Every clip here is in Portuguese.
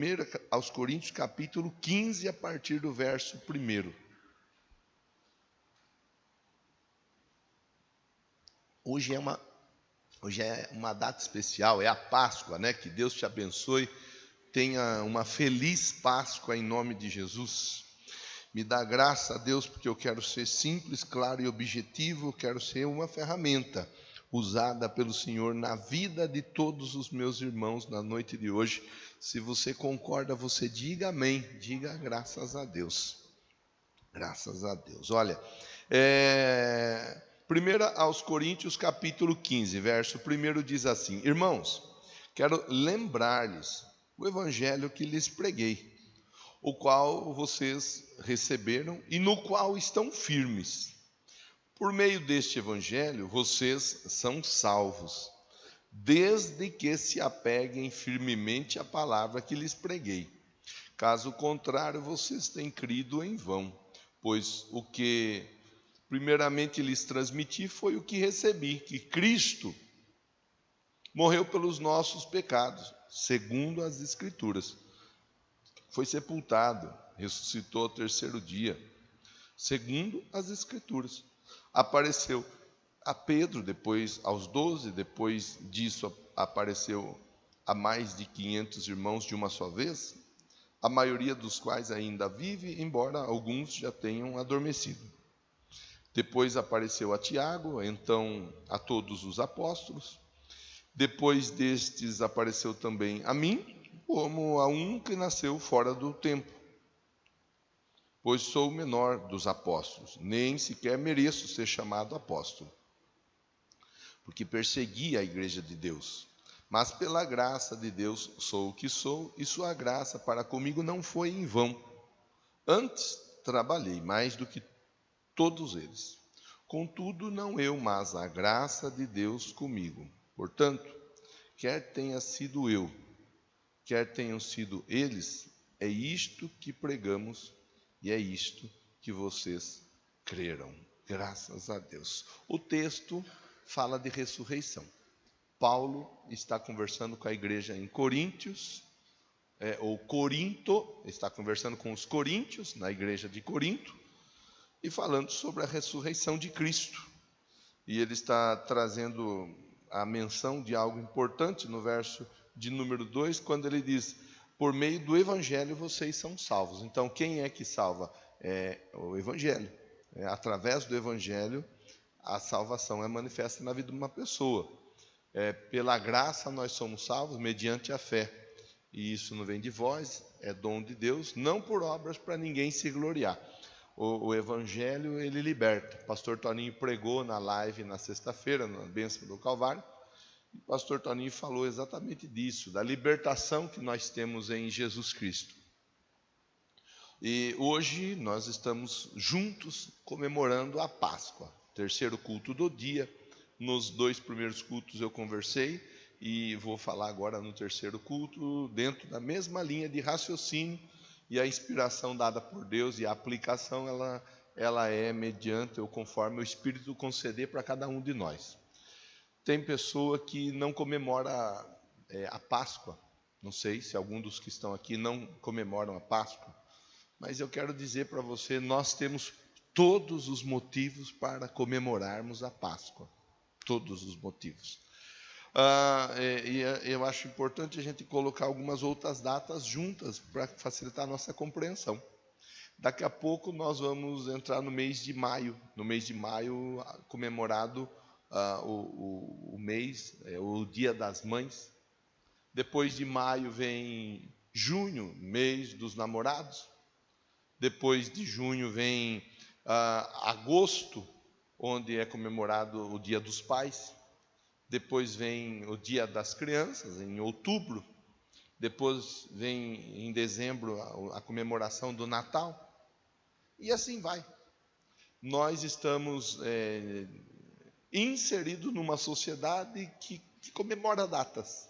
1 aos Coríntios, capítulo 15, a partir do verso 1. Hoje é uma data especial, é a Páscoa, né? Que Deus te abençoe, tenha uma feliz Páscoa em nome de Jesus. Me dá graça a Deus, porque eu quero ser simples, claro e objetivo, eu quero ser uma ferramenta usada pelo Senhor na vida de todos os meus irmãos na noite de hoje. Se você concorda, você diga amém, diga graças a Deus. Graças a Deus. Olha, 1 aos Coríntios, capítulo 15, verso 1 diz assim: Irmãos, quero lembrar-lhes o evangelho que lhes preguei, o qual vocês receberam e no qual estão firmes. Por meio deste evangelho, vocês são salvos, desde que se apeguem firmemente à palavra que lhes preguei. Caso contrário, vocês têm crido em vão, pois o que primeiramente lhes transmiti foi o que recebi, que Cristo morreu pelos nossos pecados, segundo as Escrituras. Foi sepultado, ressuscitou ao terceiro dia, segundo as Escrituras. Apareceu a Pedro, depois aos 12, depois disso apareceu a mais de 500 irmãos de uma só vez, a maioria dos quais ainda vive, embora alguns já tenham adormecido. Depois apareceu a Tiago, então a todos os apóstolos. Depois destes apareceu também a mim, como a um que nasceu fora do tempo. Pois sou o menor dos apóstolos, nem sequer mereço ser chamado apóstolo, porque persegui a igreja de Deus. Mas pela graça de Deus sou o que sou, e sua graça para comigo não foi em vão. Antes trabalhei mais do que todos eles. Contudo, não eu, mas a graça de Deus comigo. Portanto, quer tenha sido eu, quer tenham sido eles, é isto que pregamos e é isto que vocês creram. Graças a Deus. O texto fala de ressurreição. Paulo está conversando com a igreja em Coríntios, ou Corinto, está conversando com os coríntios, na igreja de Corinto, e falando sobre a ressurreição de Cristo. E ele está trazendo a menção de algo importante no verso de número 2, quando ele diz: por meio do evangelho vocês são salvos. Então, quem é que salva? É o evangelho. Através do evangelho, a salvação é manifesta na vida de uma pessoa. Pela graça nós somos salvos mediante a fé. E isso não vem de vós, é dom de Deus, não por obras para ninguém se gloriar. O evangelho, ele liberta. O pastor Toninho pregou na live na sexta-feira, na bênção do Calvário. O pastor Toninho falou exatamente disso, da libertação que nós temos em Jesus Cristo. E hoje nós estamos juntos comemorando a Páscoa, terceiro culto do dia. Nos 2 primeiros cultos eu conversei e vou falar agora no terceiro culto, dentro da mesma linha de raciocínio, e a inspiração dada por Deus e a aplicação ela é mediante ou conforme o Espírito conceder para cada um de nós. Tem pessoa que não comemora a Páscoa. Não sei se algum dos que estão aqui não comemoram a Páscoa, mas eu quero dizer para você, nós temos todos os motivos para comemorarmos a Páscoa. Todos os motivos. Eu acho importante a gente colocar algumas outras datas juntas para facilitar a nossa compreensão. Daqui a pouco nós vamos entrar no mês de maio. No mês de maio, comemorado o mês, o Dia das Mães. Depois de maio vem junho, mês dos namorados. Depois de junho vem agosto, onde é comemorado o Dia dos Pais. Depois vem o Dia das Crianças, em outubro. Depois vem em dezembro a comemoração do Natal. E assim vai. Nós estamos inseridos numa sociedade que comemora datas.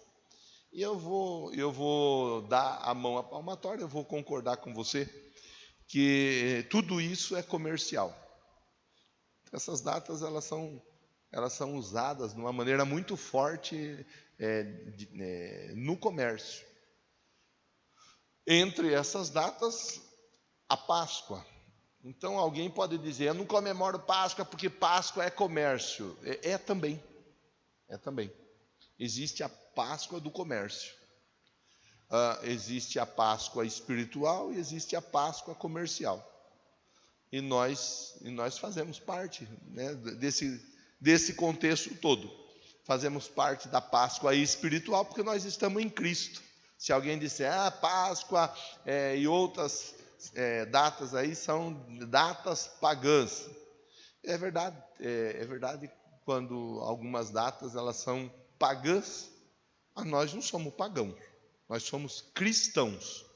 E eu vou dar a mão à palmatória, eu vou concordar com você que tudo isso é comercial. Essas datas elas são usadas de uma maneira muito forte no comércio. Entre essas datas, a Páscoa. Então alguém pode dizer, eu não comemoro Páscoa porque Páscoa é comércio. É também. Existe a Páscoa do comércio. Existe a Páscoa espiritual e existe a Páscoa comercial. E nós fazemos parte, né, desse contexto todo. Fazemos parte da Páscoa espiritual porque nós estamos em Cristo. Se alguém disser, Páscoa e outras datas aí são datas pagãs. É verdade quando algumas datas elas são pagãs, mas nós não somos pagãos, nós somos cristãos.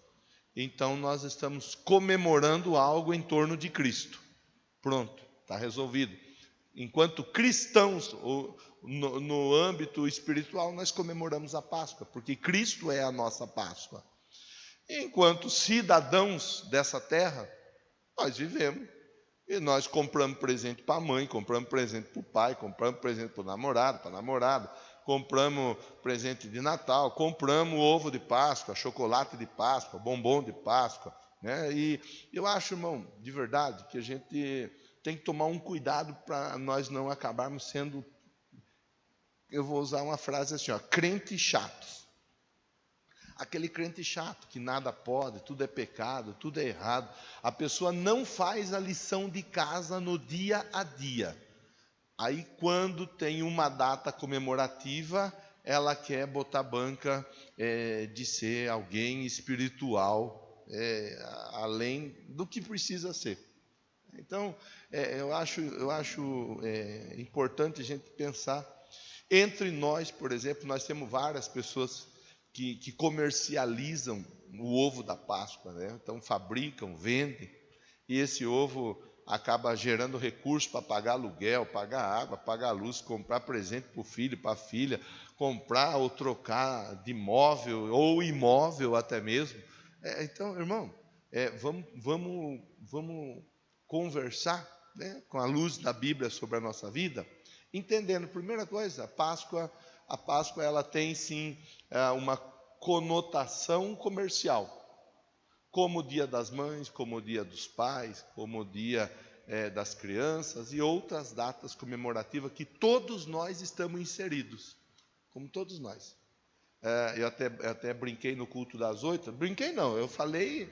Então nós estamos comemorando algo em torno de Cristo. Pronto, está resolvido. Enquanto cristãos, no âmbito espiritual, nós comemoramos a Páscoa, porque Cristo é a nossa Páscoa. Enquanto cidadãos dessa terra, nós vivemos. E nós compramos presente para a mãe, compramos presente para o pai, compramos presente para o namorado, para a namorada, compramos presente de Natal, compramos ovo de Páscoa, chocolate de Páscoa, bombom de Páscoa, né? E eu acho, irmão, de verdade, que a gente tem que tomar um cuidado para nós não acabarmos sendo, eu vou usar uma frase assim, crentes chatos. Aquele crente chato, que nada pode, tudo é pecado, tudo é errado. A pessoa não faz a lição de casa no dia a dia. Aí, quando tem uma data comemorativa, ela quer botar banca de ser alguém espiritual, além do que precisa ser. Então, eu acho importante a gente pensar. Entre nós, por exemplo, nós temos várias pessoas que comercializam o ovo da Páscoa, né? Então fabricam, vendem, e esse ovo acaba gerando recursos para pagar aluguel, pagar água, pagar luz, comprar presente para o filho, para a filha, comprar ou trocar de móvel ou imóvel até mesmo. Então, irmão, vamos conversar, né, com a luz da Bíblia sobre a nossa vida, entendendo, primeira coisa, a Páscoa ela tem sim uma conotação comercial, como o Dia das Mães, como o Dia dos Pais, como o Dia das Crianças e outras datas comemorativas que todos nós estamos inseridos, como todos nós. Eu até brinquei no culto das 8, brinquei não, eu falei,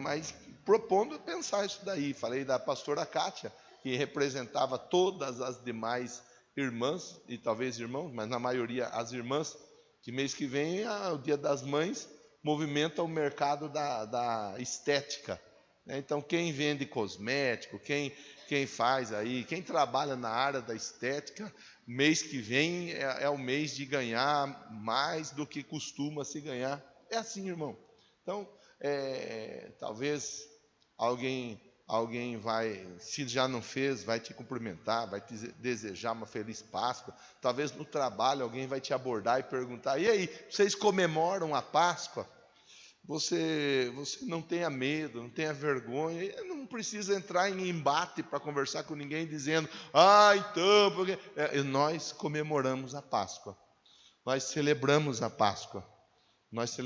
mas propondo pensar isso daí, falei da pastora Kátia, que representava todas as demais irmãs, e talvez irmãos, mas na maioria as irmãs, que mês que vem, o Dia das Mães, movimenta o mercado da estética. Então, quem vende cosmético, quem faz aí, quem trabalha na área da estética, mês que vem é o mês de ganhar mais do que costuma se ganhar. É assim, irmão. Então, talvez alguém vai, se já não fez, vai te cumprimentar, vai te desejar uma feliz Páscoa. Talvez no trabalho alguém vai te abordar e perguntar, e aí, vocês comemoram a Páscoa? Você não tenha medo, não tenha vergonha, não precisa entrar em embate para conversar com ninguém dizendo, então, porque... nós comemoramos a Páscoa, nós celebramos a Páscoa, nós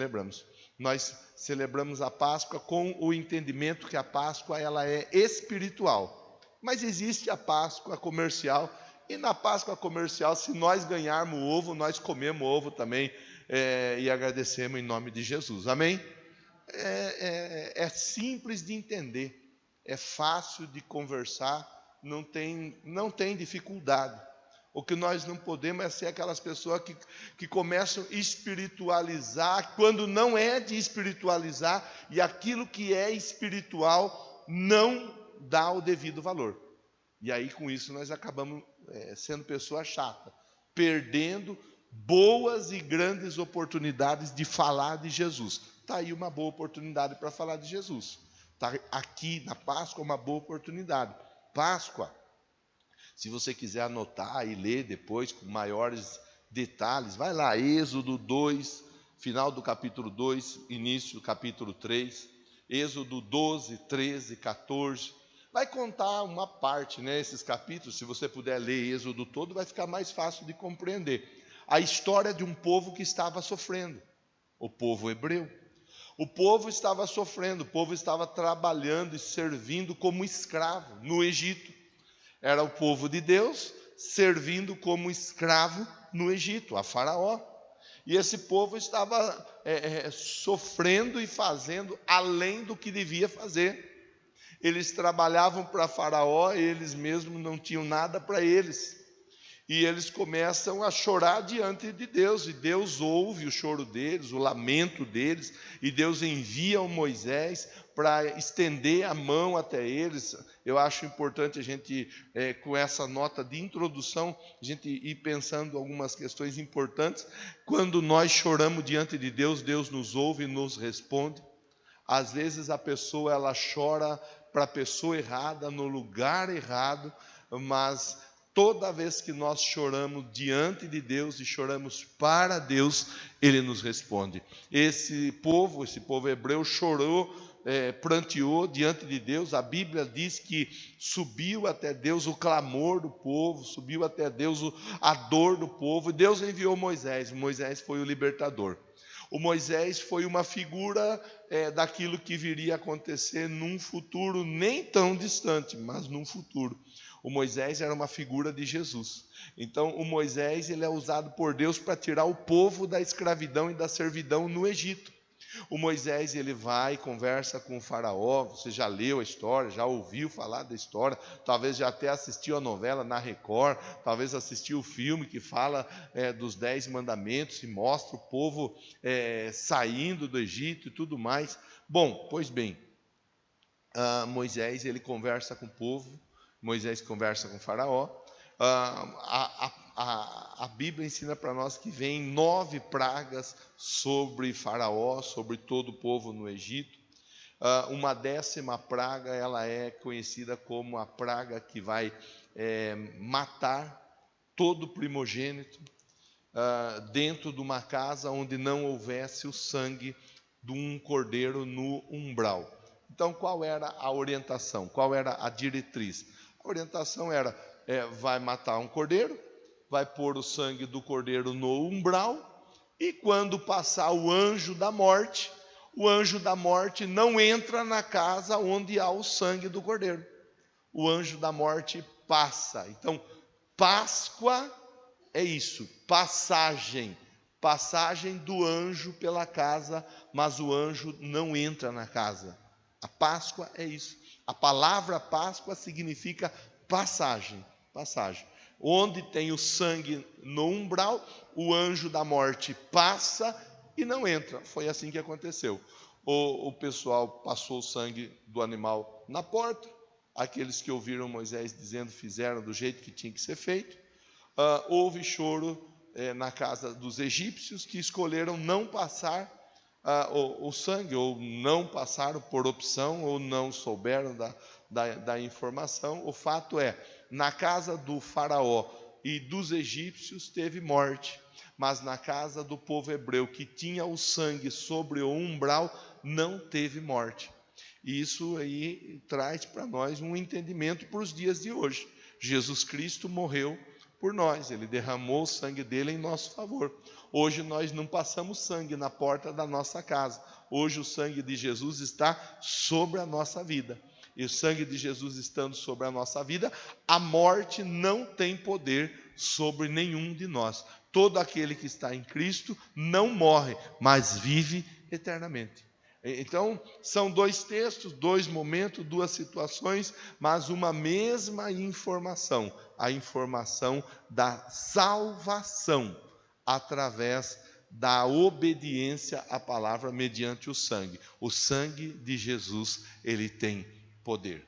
celebramos a Páscoa com o entendimento que a Páscoa ela é espiritual, mas existe a Páscoa comercial, e na Páscoa comercial, se nós ganharmos o ovo, nós comemos o ovo também, e agradecemos em nome de Jesus, amém? É simples de entender, é fácil de conversar, não tem dificuldade. O que nós não podemos é ser aquelas pessoas que começam a espiritualizar, quando não é de espiritualizar, e aquilo que é espiritual não dá o devido valor. E aí com isso nós acabamos sendo pessoa chata, perdendo boas e grandes oportunidades de falar de Jesus. Está aí uma boa oportunidade para falar de Jesus. Está aqui na Páscoa uma boa oportunidade. Páscoa, se você quiser anotar e ler depois com maiores detalhes, vai lá, Êxodo 2, final do capítulo 2, início do capítulo 3, Êxodo 12, 13, 14, vai contar uma parte, né, esses capítulos, se você puder ler Êxodo todo, vai ficar mais fácil de compreender. A história de um povo que estava sofrendo, o povo hebreu. O povo estava sofrendo, o povo estava trabalhando e servindo como escravo no Egito. Era o povo de Deus servindo como escravo no Egito, a Faraó. E esse povo estava sofrendo e fazendo além do que devia fazer. Eles trabalhavam para Faraó e eles mesmos não tinham nada para eles. E eles começam a chorar diante de Deus, e Deus ouve o choro deles, o lamento deles, e Deus envia o Moisés para estender a mão até eles. Eu acho importante a gente, com essa nota de introdução, a gente ir pensando algumas questões importantes. Quando nós choramos diante de Deus, Deus nos ouve e nos responde. Às vezes a pessoa ela chora para a pessoa errada, no lugar errado, mas toda vez que nós choramos diante de Deus e choramos para Deus, Ele nos responde. Esse povo hebreu chorou, pranteou diante de Deus. A Bíblia diz que subiu até Deus o clamor do povo, subiu até Deus a dor do povo, e Deus enviou Moisés. Moisés foi o libertador. O Moisés foi uma figura daquilo que viria a acontecer num futuro nem tão distante, mas num futuro. O Moisés era uma figura de Jesus. Então, o Moisés ele é usado por Deus para tirar o povo da escravidão e da servidão no Egito. O Moisés ele vai e conversa com o faraó. Você já leu a história, já ouviu falar da história, talvez já até assistiu a novela na Record, talvez assistiu o filme que fala dos 10 mandamentos e mostra o povo saindo do Egito e tudo mais. Bom, pois bem, Moisés ele conversa com o povo, Moisés conversa com o faraó. A Bíblia ensina para nós que vem 9 pragas sobre Faraó, sobre todo o povo no Egito. Uma 10ª praga, ela é conhecida como a praga que vai matar todo primogênito dentro de uma casa onde não houvesse o sangue de um cordeiro no umbral. Então, qual era a orientação? Qual era a diretriz? A orientação era, vai matar um cordeiro, vai pôr o sangue do cordeiro no umbral, e quando passar o anjo da morte não entra na casa onde há o sangue do cordeiro. O anjo da morte passa. Então, Páscoa é isso, passagem do anjo pela casa, mas o anjo não entra na casa. A Páscoa é isso. A palavra Páscoa significa passagem. Onde tem o sangue no umbral, o anjo da morte passa e não entra. Foi assim que aconteceu. O pessoal passou o sangue do animal na porta. Aqueles que ouviram Moisés dizendo fizeram do jeito que tinha que ser feito. Houve choro na casa dos egípcios, que escolheram não passar o sangue, ou não passaram por opção, ou não souberam da informação. O fato é, na casa do faraó e dos egípcios teve morte, mas na casa do povo hebreu, que tinha o sangue sobre o umbral, não teve morte. E isso aí traz para nós um entendimento para os dias de hoje. Jesus Cristo morreu por nós, Ele derramou o sangue dele em nosso favor. Hoje nós não passamos sangue na porta da nossa casa. Hoje o sangue de Jesus está sobre a nossa vida. E o sangue de Jesus estando sobre a nossa vida, a morte não tem poder sobre nenhum de nós. Todo aquele que está em Cristo não morre, mas vive eternamente. Então, são 2 textos, 2 momentos, 2 situações, mas uma mesma informação, a informação da salvação através da obediência à palavra mediante o sangue. O sangue de Jesus, ele tem poder.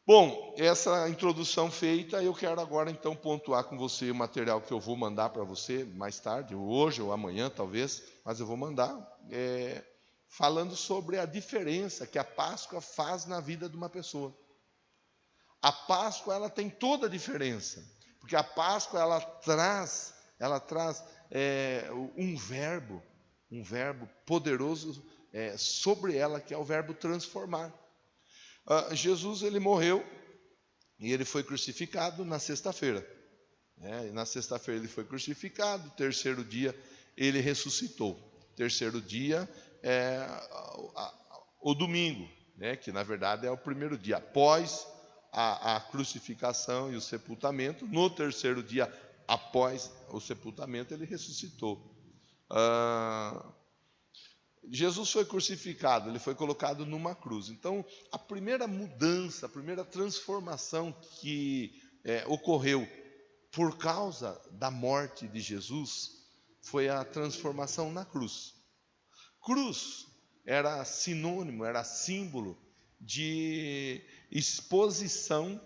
Bom, essa introdução feita, eu quero agora então pontuar com você o material que eu vou mandar para você mais tarde, hoje ou amanhã talvez, mas eu vou mandar, falando sobre a diferença que a Páscoa faz na vida de uma pessoa. A Páscoa, ela tem toda a diferença, porque a Páscoa, ela traz um verbo poderoso sobre ela, que é o verbo transformar. Jesus, ele morreu e ele foi crucificado na sexta-feira. Na sexta-feira ele foi crucificado, terceiro dia ele ressuscitou. Terceiro dia o domingo, né, que na verdade é o primeiro dia, após a crucificação e o sepultamento. No terceiro dia, após o sepultamento, ele ressuscitou. Jesus foi crucificado, ele foi colocado numa cruz. Então, a primeira mudança, a primeira transformação que ocorreu por causa da morte de Jesus foi a transformação na cruz. Cruz era sinônimo, era símbolo de exposição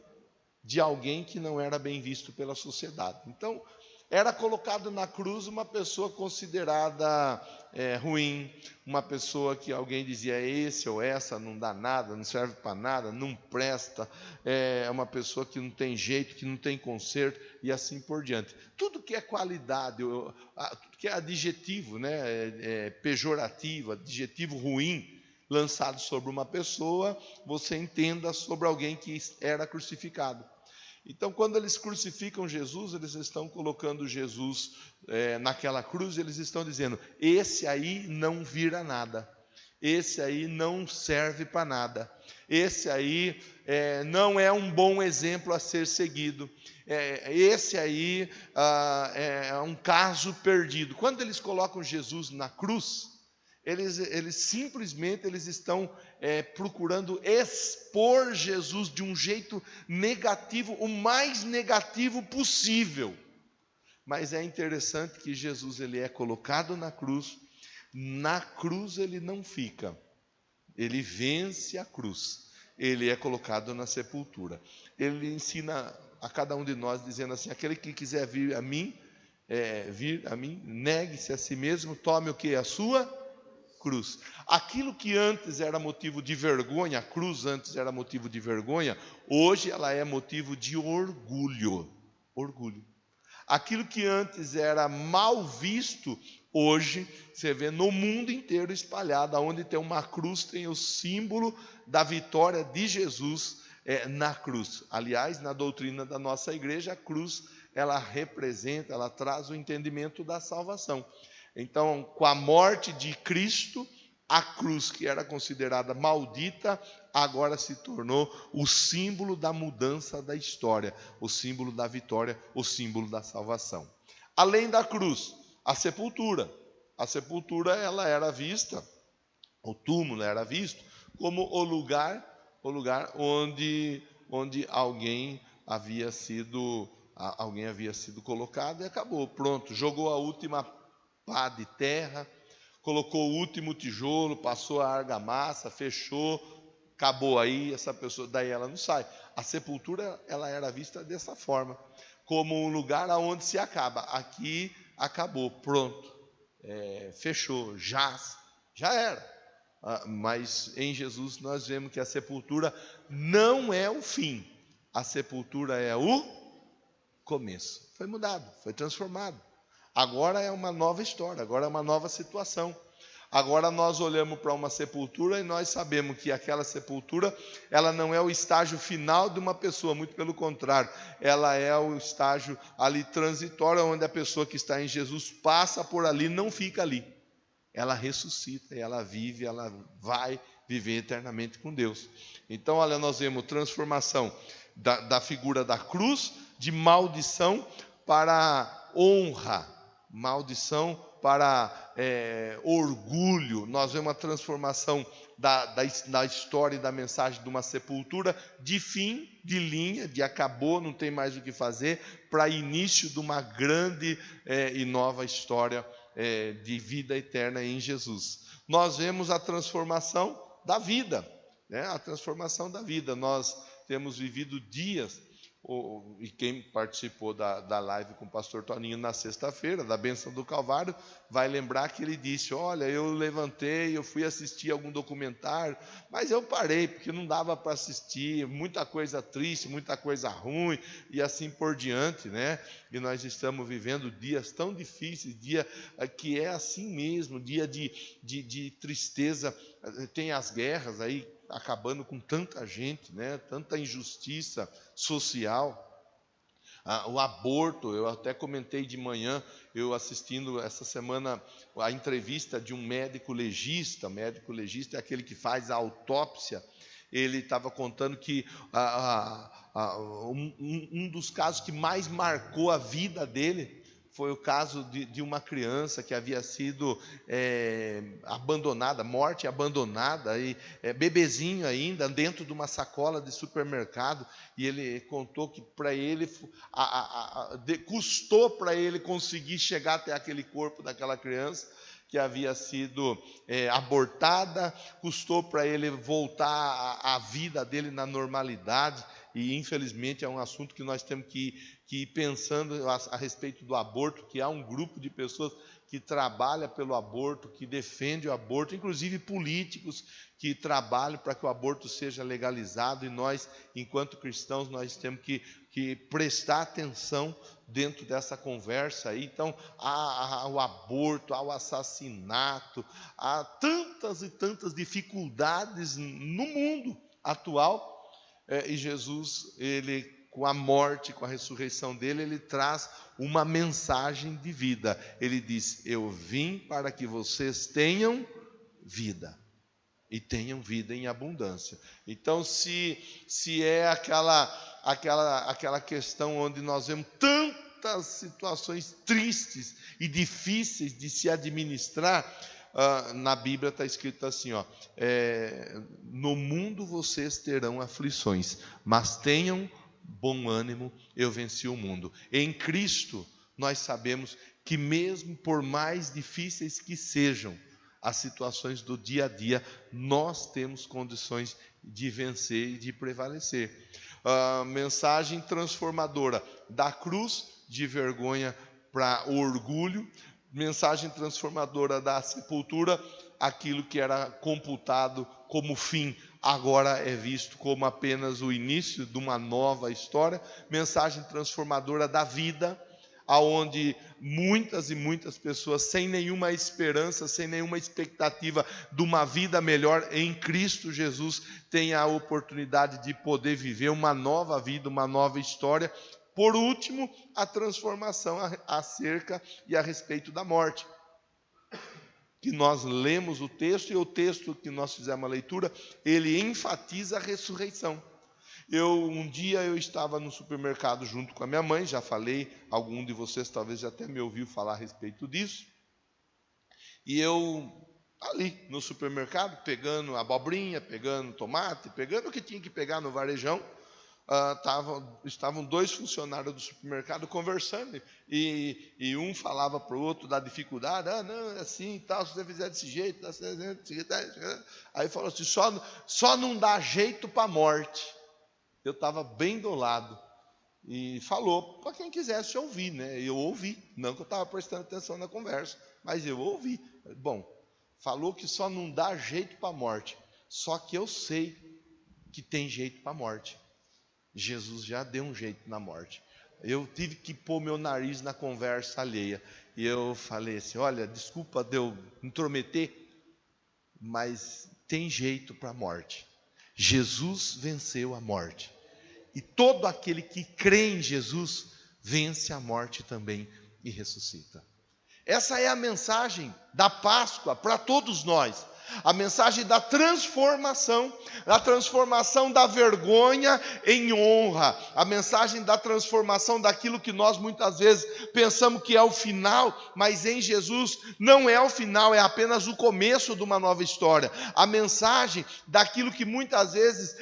de alguém que não era bem visto pela sociedade. Então, era colocado na cruz uma pessoa considerada ruim, uma pessoa que alguém dizia, esse ou essa não dá nada, não serve para nada, não presta, é uma pessoa que não tem jeito, que não tem conserto, e assim por diante. Tudo que é qualidade, tudo que é adjetivo, né, pejorativo, adjetivo ruim, lançado sobre uma pessoa, você entenda sobre alguém que era crucificado. Então, quando eles crucificam Jesus, eles estão colocando Jesus naquela cruz, eles estão dizendo, esse aí não vira nada, esse aí não serve para nada, esse aí não é um bom exemplo a ser seguido, esse aí é um caso perdido. Quando eles colocam Jesus na cruz, eles simplesmente estão procurando expor Jesus de um jeito negativo, o mais negativo possível. Mas é interessante que Jesus ele é colocado na cruz ele não fica, ele vence a cruz, ele é colocado na sepultura. Ele ensina a cada um de nós dizendo assim, aquele que quiser vir a mim, negue-se a si mesmo, tome o que? A sua cruz. Aquilo que antes era motivo de vergonha, a cruz antes era motivo de vergonha, hoje ela é motivo de orgulho. Orgulho. Aquilo que antes era mal visto, hoje você vê no mundo inteiro espalhado, onde tem uma cruz, tem o símbolo da vitória de Jesus na cruz. Aliás, na doutrina da nossa igreja, a cruz, ela representa, ela traz o entendimento da salvação. Então, com a morte de Cristo, a cruz, que era considerada maldita, agora se tornou o símbolo da mudança da história, o símbolo da vitória, o símbolo da salvação. Além da cruz, a sepultura. A sepultura, ela era vista, o túmulo era visto como o lugar onde alguém havia sido colocado e acabou, pronto, jogou a última pá de terra, colocou o último tijolo, passou a argamassa, fechou, acabou aí, essa pessoa, daí ela não sai. A sepultura, ela era vista dessa forma, como um lugar aonde se acaba. Aqui acabou, pronto, fechou, já era. Mas em Jesus nós vemos que a sepultura não é o fim, a sepultura é o começo. Foi mudado, foi transformado. Agora é uma nova história, agora é uma nova situação. Agora nós olhamos para uma sepultura e nós sabemos que aquela sepultura, ela não é o estágio final de uma pessoa, muito pelo contrário, ela é o estágio ali transitório, onde a pessoa que está em Jesus passa por ali, não fica ali. Ela ressuscita, ela vive, ela vai viver eternamente com Deus. Então, olha, nós vemos transformação da figura da cruz, de maldição para honra, maldição para orgulho. Nós vemos a transformação da história e da mensagem de uma sepultura de fim, de linha, de acabou, não tem mais o que fazer, para início de uma grande e nova história de vida eterna em Jesus. Nós vemos a transformação da vida, né? A transformação da vida. Nós temos vivido dias, e quem participou da live com o pastor Toninho na sexta-feira, da bênção do Calvário, vai lembrar que ele disse, olha, eu levantei, eu fui assistir algum documentário, mas eu parei, porque não dava para assistir, muita coisa triste, muita coisa ruim, e assim por diante, né? E nós estamos vivendo dias tão difíceis, dia que é assim mesmo, dia de tristeza, tem as guerras aí, acabando com tanta gente, né? Tanta injustiça social. O aborto, eu até comentei de manhã, eu assistindo essa semana a entrevista de um médico legista. Médico legista é aquele que faz a autópsia. Ele estava contando que um dos casos que mais marcou a vida dele foi o caso de uma criança que havia sido abandonada, morte abandonada, e bebezinho ainda, dentro de uma sacola de supermercado. E ele contou que para ele, custou para ele conseguir chegar até aquele corpo daquela criança que havia sido abortada, custou para ele voltar à vida dele na normalidade. E infelizmente é um assunto que nós temos que ir pensando a respeito do aborto, que há um grupo de pessoas que trabalha pelo aborto, que defende o aborto, inclusive políticos que trabalham para que o aborto seja legalizado, e nós, enquanto cristãos, nós temos que prestar atenção dentro dessa conversa aí. Então, há o aborto, há o assassinato, há tantas e tantas dificuldades no mundo atual, e Jesus, ele, com a morte, com a ressurreição dele, ele traz uma mensagem de vida. Ele diz: eu vim para que vocês tenham vida, e tenham vida em abundância. Então, se é aquela questão onde nós vemos tantas situações tristes e difíceis de se administrar, na Bíblia está escrito assim, no mundo vocês terão aflições, mas tenham bom ânimo, eu venci o mundo. Em Cristo, nós sabemos que mesmo por mais difíceis que sejam as situações do dia a dia, nós temos condições de vencer e de prevalecer. Mensagem transformadora: da cruz de vergonha para o orgulho. Mensagem transformadora: da sepultura, aquilo que era computado como fim, agora é visto como apenas o início de uma nova história. Mensagem transformadora da vida, aonde muitas e muitas pessoas, sem nenhuma esperança, sem nenhuma expectativa de uma vida melhor em Cristo Jesus, têm a oportunidade de poder viver uma nova vida, uma nova história. Por último, a transformação acerca e a respeito da morte, que nós lemos o texto, e o texto que nós fizemos a leitura, ele enfatiza a ressurreição. Um dia eu estava no supermercado junto com a minha mãe, já falei, algum de vocês talvez já até me ouviu falar a respeito disso, e eu ali no supermercado, pegando abobrinha, pegando tomate, pegando o que tinha que pegar no varejão. Estavam dois funcionários do supermercado conversando, e um falava para o outro da dificuldade. Não, é assim e tal, se você fizer desse jeito, aí falou assim: só não dá jeito para a morte. Eu estava bem do lado, e falou para quem quisesse ouvir, né? Eu ouvi, não que eu estava prestando atenção na conversa, mas eu ouvi. Bom, falou que só não dá jeito para a morte, só que eu sei que tem jeito para a morte. Jesus já deu um jeito na morte. Eu tive que pôr meu nariz na conversa alheia, e eu falei assim: olha, desculpa de eu intrometer, mas tem jeito para a morte. Jesus venceu a morte, e todo aquele que crê em Jesus vence a morte também e ressuscita. Essa é a mensagem da Páscoa para todos nós. A mensagem da transformação da vergonha em honra, a mensagem da transformação daquilo que nós muitas vezes pensamos que é o final, mas em Jesus não é o final, é apenas o começo de uma nova história. A mensagem daquilo que muitas vezes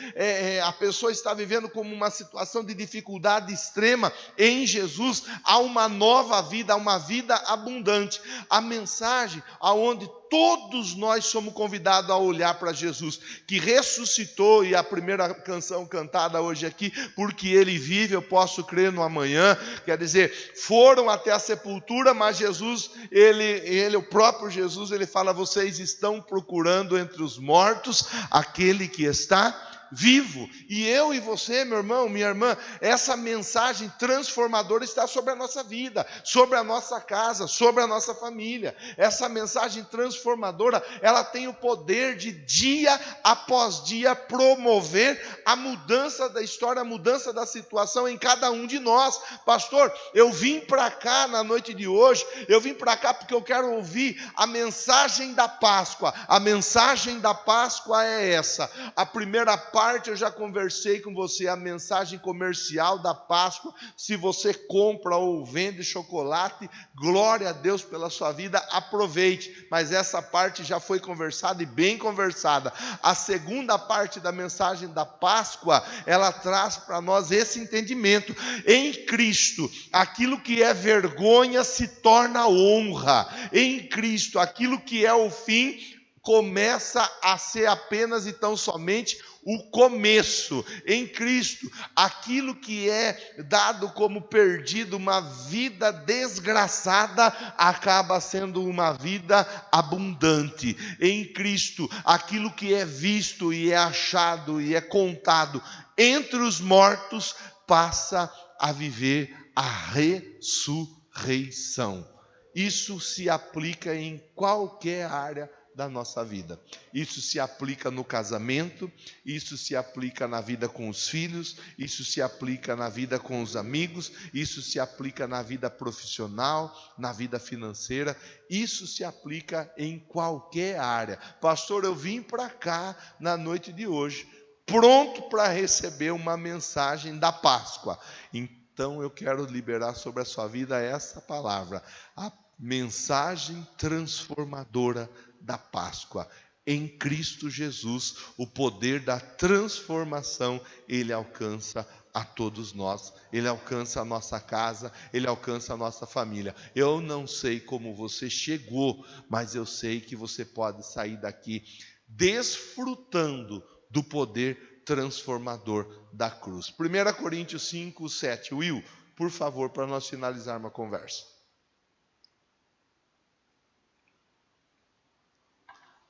a pessoa está vivendo como uma situação de dificuldade extrema, em Jesus há uma nova vida, há uma vida abundante. A mensagem aonde todos nós somos convidados a olhar para Jesus, que ressuscitou, e a primeira canção cantada hoje aqui, porque Ele vive, eu posso crer no amanhã. Quer dizer, foram até a sepultura, mas Jesus, ele, o próprio Jesus, ele fala: vocês estão procurando entre os mortos aquele que está vivo. E eu e você, meu irmão, minha irmã, essa mensagem transformadora está sobre a nossa vida, sobre a nossa casa, sobre a nossa família. Essa mensagem transformadora, ela tem o poder de dia após dia promover a mudança da história, a mudança da situação em cada um de nós. Pastor, eu vim para cá na noite de hoje, eu vim para cá porque eu quero ouvir a mensagem da Páscoa. A mensagem da Páscoa é essa. A primeira parte eu já conversei com você, a mensagem comercial da Páscoa. Se você compra ou vende chocolate, glória a Deus pela sua vida, aproveite. Mas essa parte já foi conversada e bem conversada. A segunda parte da mensagem da Páscoa, ela traz para nós esse entendimento. Em Cristo, aquilo que é vergonha se torna honra. Em Cristo, aquilo que é o fim começa a ser apenas e tão somente o começo. Em Cristo, aquilo que é dado como perdido, uma vida desgraçada, acaba sendo uma vida abundante. Em Cristo, aquilo que é visto e é achado e é contado entre os mortos, passa a viver a ressurreição. Isso se aplica em qualquer área da nossa vida. Isso se aplica no casamento, isso se aplica na vida com os filhos, isso se aplica na vida com os amigos, isso se aplica na vida profissional, na vida financeira, isso se aplica em qualquer área. Pastor, eu vim para cá na noite de hoje, pronto para receber uma mensagem da Páscoa. Então eu quero liberar sobre a sua vida essa palavra, a mensagem transformadora da Páscoa. Em Cristo Jesus, o poder da transformação, ele alcança a todos nós, ele alcança a nossa casa, ele alcança a nossa família. Eu não sei como você chegou, mas eu sei que você pode sair daqui desfrutando do poder transformador da cruz. 1 Coríntios 5, 7. Will, por favor, para nós finalizarmos a conversa.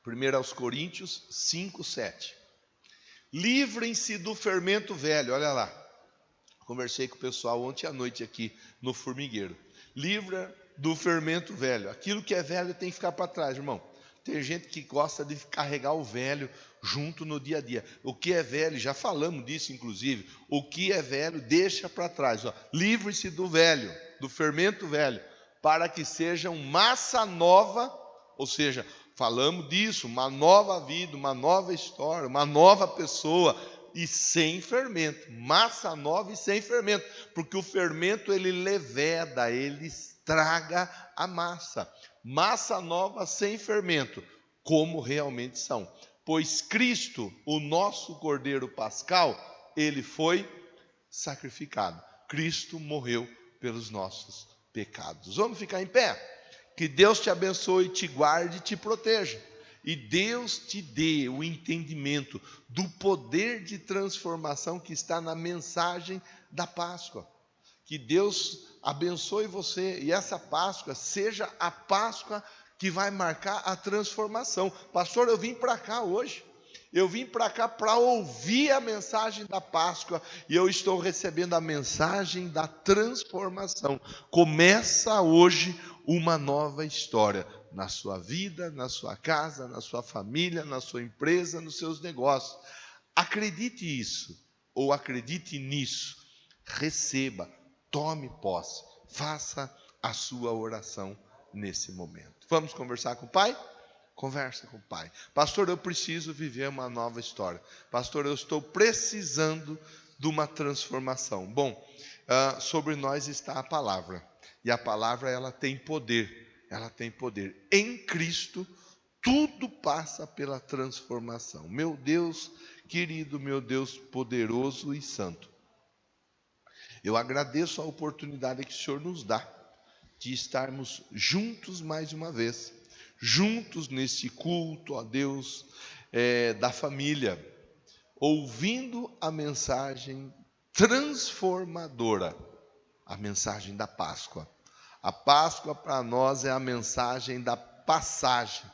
1 Coríntios 5, 7. Livrem-se do fermento velho. Olha lá. Conversei com o pessoal ontem à noite aqui no formigueiro. Livra do fermento velho. Aquilo que é velho tem que ficar para trás, irmão. Tem gente que gosta de carregar o velho junto no dia a dia. O que é velho, já falamos disso inclusive. O que é velho, deixa para trás. Livre-se do velho, do fermento velho, para que sejam massa nova, ou seja, falamos disso, uma nova vida, uma nova história, uma nova pessoa e sem fermento, massa nova e sem fermento, porque o fermento ele leveda, ele estraga a massa. Massa nova sem fermento, como realmente são. Pois Cristo, o nosso Cordeiro Pascal, ele foi sacrificado. Cristo morreu pelos nossos pecados. Vamos ficar em pé? Que Deus te abençoe, te guarde e te proteja. E Deus te dê o entendimento do poder de transformação que está na mensagem da Páscoa. Que Deus abençoe você e essa Páscoa seja a Páscoa que vai marcar a transformação. Pastor, eu vim para cá hoje. Eu vim para cá para ouvir a mensagem da Páscoa e eu estou recebendo a mensagem da transformação. Começa hoje uma nova história na sua vida, na sua casa, na sua família, na sua empresa, nos seus negócios. Acredite isso ou acredite nisso. Receba, tome posse, faça a sua oração nesse momento. Vamos conversar com o Pai? Conversa com o Pai. Pastor, eu preciso viver uma nova história. Pastor, eu estou precisando de uma transformação. Bom, sobre nós está a palavra. E a palavra, ela tem poder. Ela tem poder. Em Cristo, tudo passa pela transformação. Meu Deus querido, meu Deus poderoso e santo. Eu agradeço a oportunidade que o Senhor nos dá de estarmos juntos mais uma vez. Juntos nesse culto a Deus da família, ouvindo a mensagem transformadora, a mensagem da Páscoa. A Páscoa para nós é a mensagem da passagem,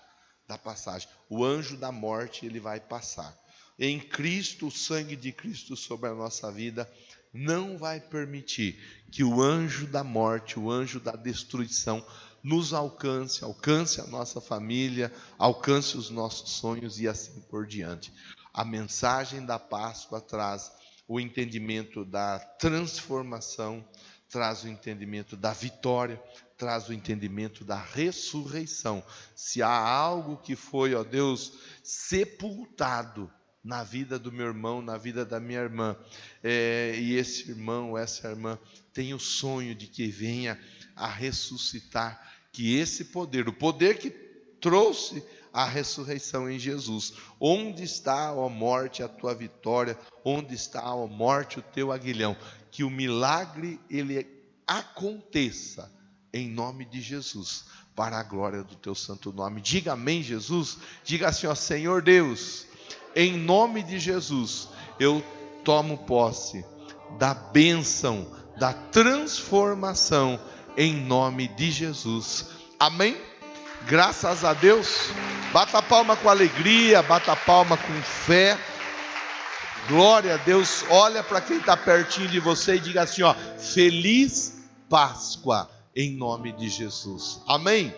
O anjo da morte ele vai passar. em Cristo, o sangue de Cristo sobre a nossa vida, não vai permitir que o anjo da morte, o anjo da destruição, nos alcance a nossa família, alcance os nossos sonhos e assim por diante. A mensagem da Páscoa traz o entendimento da transformação, traz o entendimento da vitória, traz o entendimento da ressurreição. Se há algo que foi, ó Deus, sepultado na vida do meu irmão, na vida da minha irmã, e esse irmão, essa irmã, tem o sonho de que venha a ressuscitar, que esse poder, o poder que trouxe a ressurreição em Jesus, onde está, ó morte, a tua vitória, onde está, ó morte, o teu aguilhão, que o milagre ele aconteça em nome de Jesus, para a glória do teu santo nome. Diga amém, Jesus. Diga assim, ó Senhor Deus, em nome de Jesus, eu tomo posse da bênção, da transformação, em nome de Jesus. Amém? Graças a Deus. Bata a palma com alegria, bata a palma com fé. Glória a Deus. Olha para quem está pertinho de você e diga assim, ó, Feliz Páscoa, em nome de Jesus. Amém?